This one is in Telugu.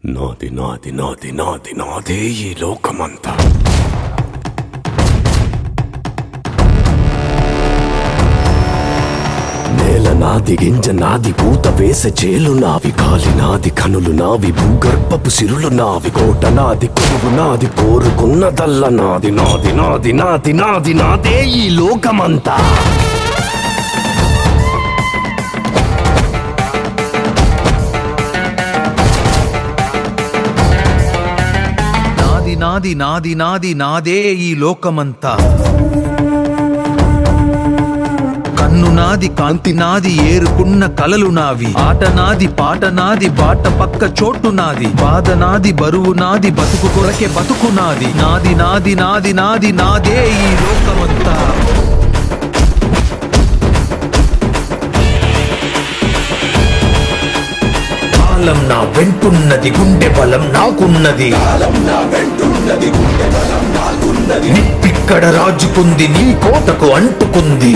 నాది నాది నాది నాది నాదే ఈ లోకమంతా. నేల నాది, గింజ నాది, పూత వేసే చేలు నావి, కాలి నాది, కనులు నావి, భూగర్భపు సిరులు నావి, కోట నాది, కొలువు నాది, కోరుకున్నదల్ల నాది. నాది నాది నాది నాది నాదే ఈ లోకమంతా. నాది నాది నాది నాదే ఈ లోకమంతా. కన్ను నాది, కాంతి నాది, ఏరుకున్న కలలు నావి, ఆట నాది, పాట నాది, బాట పక్క చోటు నాది, బాధ నాది, బరువు నాది, బతుకు కొరకే బతుకు నాది. నాది నాది నాది నాది నాదే ఈ లోకమంతా. కాలం నా వెంటున్నది, గుండె బలం నాకున్నది. నిప్పిక్కడ రాజుకుంది, నీ కోటకు అంటుకుంది.